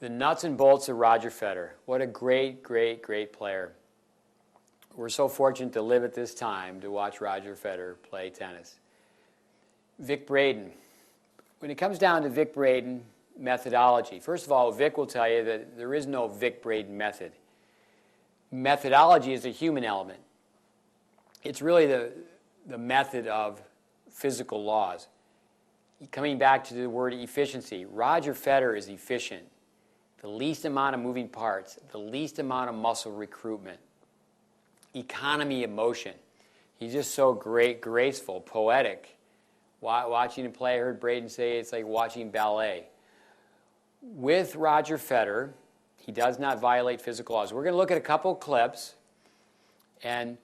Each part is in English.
The nuts and bolts of Roger Federer. What a great, great, great player. We're so fortunate to live at this time to watch Roger Federer play tennis. Vic Braden. When it comes down to Vic Braden methodology, first of all, Vic will tell you that there is no Vic Braden method. Methodology is a human element. It's really the method of physical laws. Coming back to the word efficiency, Roger Federer is efficient. The least amount of moving parts, the least amount of muscle recruitment, economy of motion. He's just so great, graceful, poetic. Watching him play, I heard Braden say it's like watching ballet. With Roger Federer, he does not violate physical laws. We're going to look at a couple clips and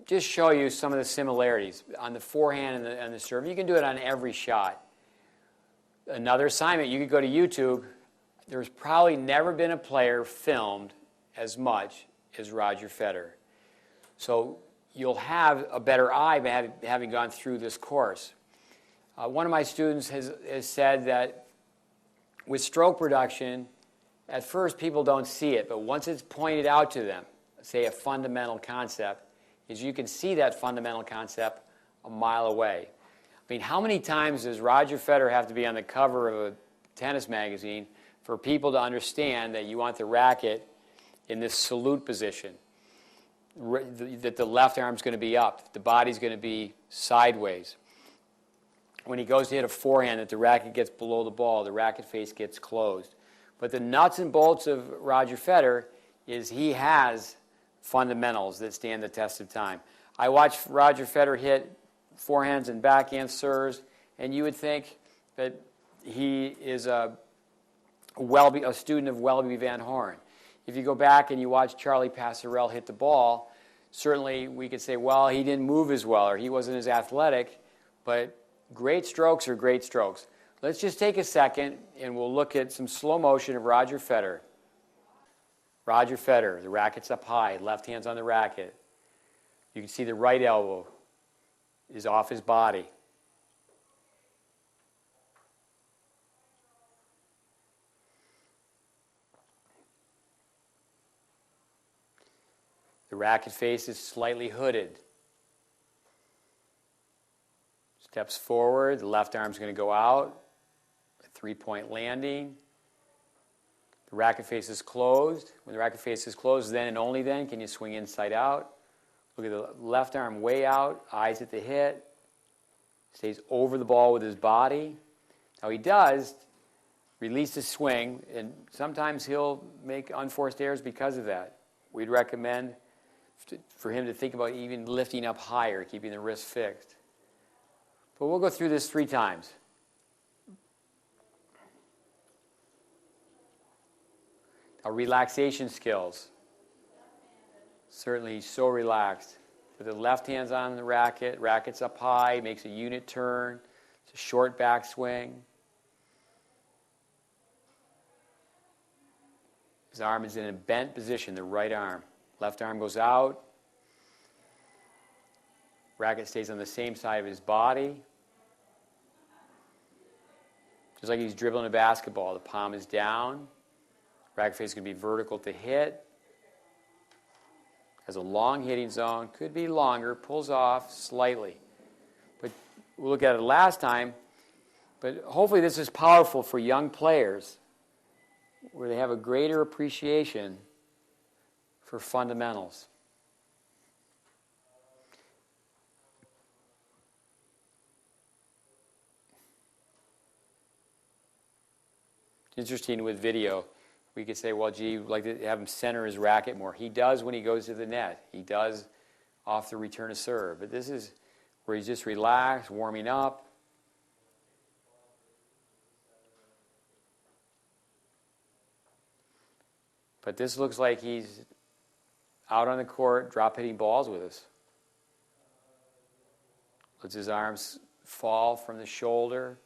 just show you some of the similarities on the forehand and the serve. You can do it on every shot. Another assignment, you could go to YouTube. There's probably never been a player filmed as much as Roger Federer. So you'll have a better eye by having gone through this course. One of my students has said that with stroke production, at first people don't see it, but once it's pointed out to them, say a fundamental concept, is you can see that fundamental concept a mile away. I mean, how many times does Roger Federer have to be on the cover of a tennis magazine for people to understand that you want the racket in this salute position, that the left arm's going to be up, the body's going to be sideways. When he goes to hit a forehand, that the racket gets below the ball, the racket face gets closed. But the nuts and bolts of Roger Federer is he has fundamentals that stand the test of time. I watched Roger Federer hit forehands and backhand serves, and you would think that he is a student of Welby Van Horn. If you go back and you watch Charlie Passerelle hit the ball, certainly we could say, well, he didn't move as well or he wasn't as athletic, but great strokes are great strokes. Let's just take a second and we'll look at some slow motion of Roger Federer. Roger Federer, the racket's up high, left hand's on the racket. You can see the right elbow is off his body. The racket face is slightly hooded. Steps forward, the left arm's going to go out. A three-point landing. The racket face is closed. When the racket face is closed, then and only then can you swing inside out. Look at the left arm way out, eyes at the hit. Stays over the ball with his body. Now he does release his swing, and sometimes he'll make unforced errors because of that. We'd recommend for him to think about even lifting up higher, keeping the wrist fixed. But we'll go through this 3 times. Now, relaxation skills. Certainly, he's so relaxed. With the left hand's on the racket, racket's up high, makes a unit turn. It's a short backswing. His arm is in a bent position, the right arm. Left arm goes out. Racket stays on the same side of his body. Just like he's dribbling a basketball. The palm is down. Racket face is going to be vertical to hit. Has a long hitting zone. Could be longer. Pulls off slightly. But we'll look at it last time. But hopefully this is powerful for young players where they have a greater appreciation for fundamentals. Interesting with video. We could say, well, gee, we'd like to have him center his racket more. He does when he goes to the net. He does off the return of serve. But this is where he's just relaxed, warming up. But this looks like he's out on the court, drop hitting balls with us. Lets his arms fall from the shoulder.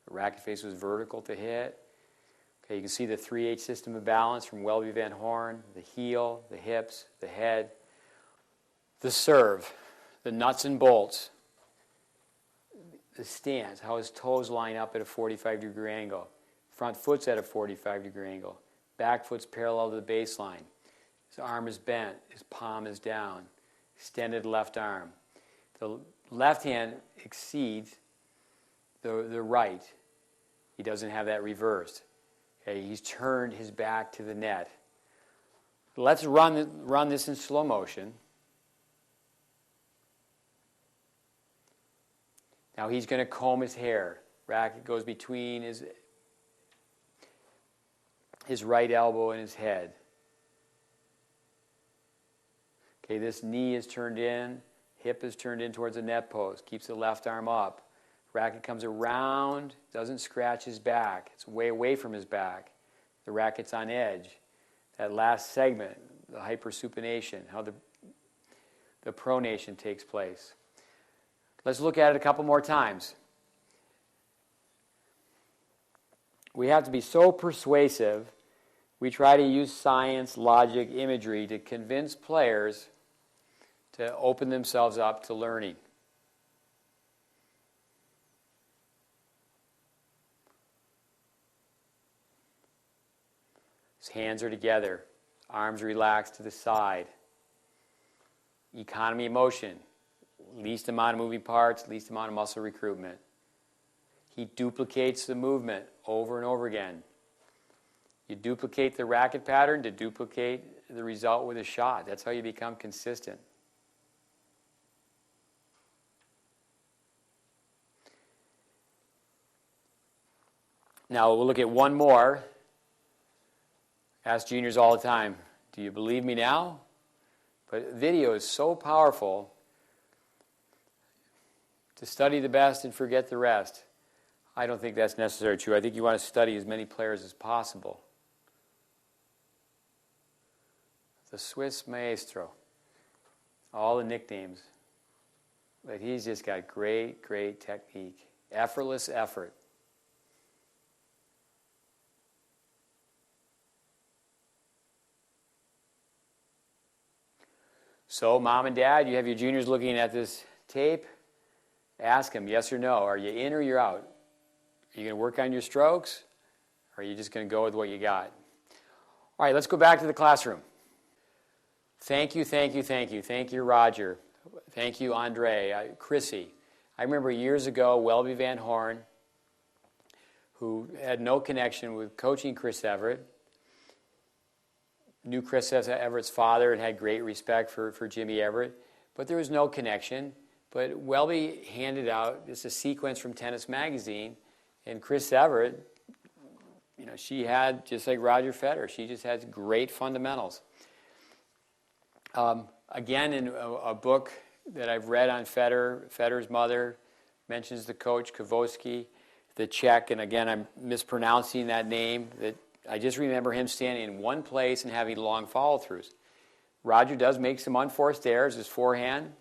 The racket face was vertical to hit. Okay, you can see the 3/8 system of balance from Welby Van Horn, the heel, the hips, the head. The serve, the nuts and bolts. the stance, how his toes line up at a 45-degree angle. Front foot's at a 45-degree angle. Back foot's parallel to the baseline. His arm is bent. His palm is down. Extended left arm. The left hand exceeds the right. He doesn't have that reversed. Okay, he's turned his back to the net. Let's run this in slow motion. Now he's going to comb his hair. Racket goes between his right elbow and his head. Okay, this knee is turned in, hip is turned in towards the net post, keeps the left arm up. Racket comes around, doesn't scratch his back. It's way away from his back. The racket's on edge. That last segment, the hypersupination, how the pronation takes place. Let's look at it a couple more times. We have to be so persuasive. We try to use science, logic, imagery to convince players to open themselves up to learning. His hands are together, arms relaxed to the side. Economy of motion, least amount of moving parts, least amount of muscle recruitment. He duplicates the movement over and over again. You duplicate the racket pattern to duplicate the result with a shot. That's how you become consistent. Now we'll look at one more. Ask juniors all the time, do you believe me now? But video is so powerful. To study the best and forget the rest. I don't think that's necessarily true. I think you want to study as many players as possible. The Swiss Maestro. All the nicknames. But he's just got great, great technique. Effortless effort. So, mom and dad, you have your juniors looking at this tape. Ask them, yes or no. Are you in or you're out? Are you going to work on your strokes? Or are you just going to go with what you got? All right, let's go back to the classroom. Thank you, thank you, thank you. Thank you, Roger. Thank you, Andre, Chrissy. I remember years ago, Welby Van Horn, who had no connection with coaching Chris Everett, knew Chris Everett's father and had great respect for Jimmy Everett, but there was no connection. But Welby handed out just a sequence from Tennis Magazine, and Chris Everett, she had, just like Roger Federer, she just has great fundamentals. Again, in a book that I've read on Federer's mother mentions the coach, Kavoski, the Czech, and again, I'm mispronouncing that name, that I just remember him standing in one place and having long follow-throughs. Roger does make some unforced errors, his forehand.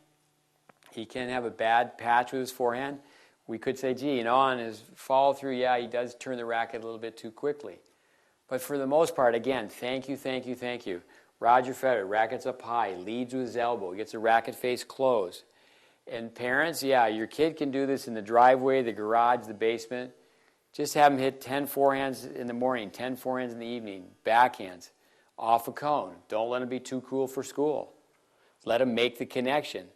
He can have a bad patch with his forehand. We could say, gee, on his follow-through, yeah, he does turn the racket a little bit too quickly. But for the most part, again, thank you, thank you, thank you. Roger Federer, racket's up high, leads with his elbow, gets the racket face closed. And parents, yeah, your kid can do this in the driveway, the garage, the basement. Just have him hit 10 forehands in the morning, 10 forehands in the evening, backhands, off a cone. Don't let him be too cool for school. Let him make the connection.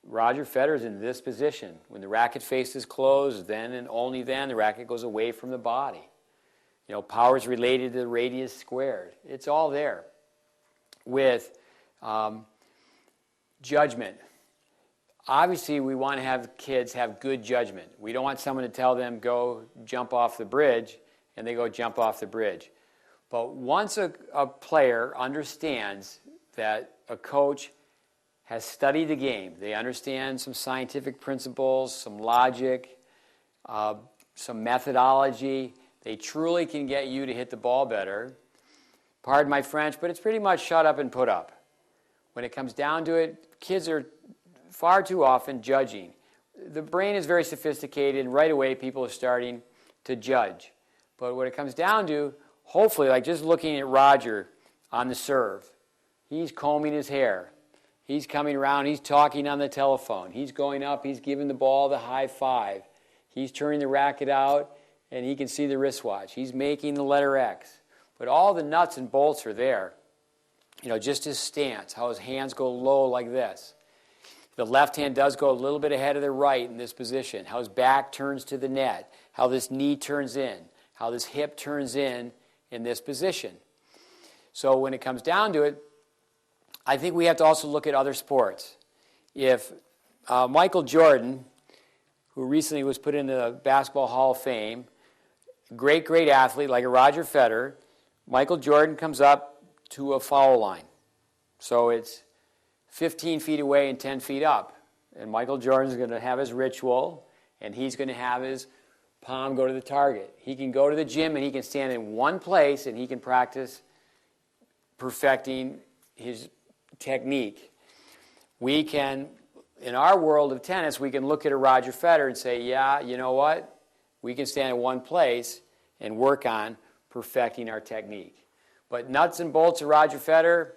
Roger Federer's in this position. When the racket face is closed, then and only then the racket goes away from the body. Power is related to the radius squared. It's all there. With judgment. Obviously, we want to have kids have good judgment. We don't want someone to tell them, go jump off the bridge, and they go jump off the bridge. But once a player understands that a coach has studied the game, they understand some scientific principles, some logic, some methodology, they truly can get you to hit the ball better. Pardon my French, but it's pretty much shut up and put up. When it comes down to it, kids are far too often judging. The brain is very sophisticated, and right away people are starting to judge. But what it comes down to, hopefully, like just looking at Roger on the serve, he's combing his hair. He's coming around, he's talking on the telephone. He's going up, he's giving the ball the high five. He's turning the racket out, and he can see the wristwatch. He's making the letter X. But all the nuts and bolts are there. Just his stance, how his hands go low like this. The left hand does go a little bit ahead of the right in this position. How his back turns to the net. How this knee turns in. How this hip turns in this position. So when it comes down to it, I think we have to also look at other sports. If Michael Jordan, who recently was put into the Basketball Hall of Fame, great athlete like a Roger Federer, Michael Jordan comes up to a foul line. So it's 15 feet away and 10 feet up. And Michael Jordan's going to have his ritual, and he's going to have his palm go to the target. He can go to the gym, and he can stand in one place, and he can practice perfecting his technique. We can, in our world of tennis, we can look at a Roger Federer and say, yeah, you know what? We can stand in one place and work on perfecting our technique. But nuts and bolts of Roger Federer,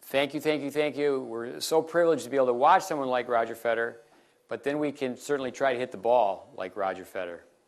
thank you. We're so privileged to be able to watch someone like Roger Federer, but then we can certainly try to hit the ball like Roger Federer.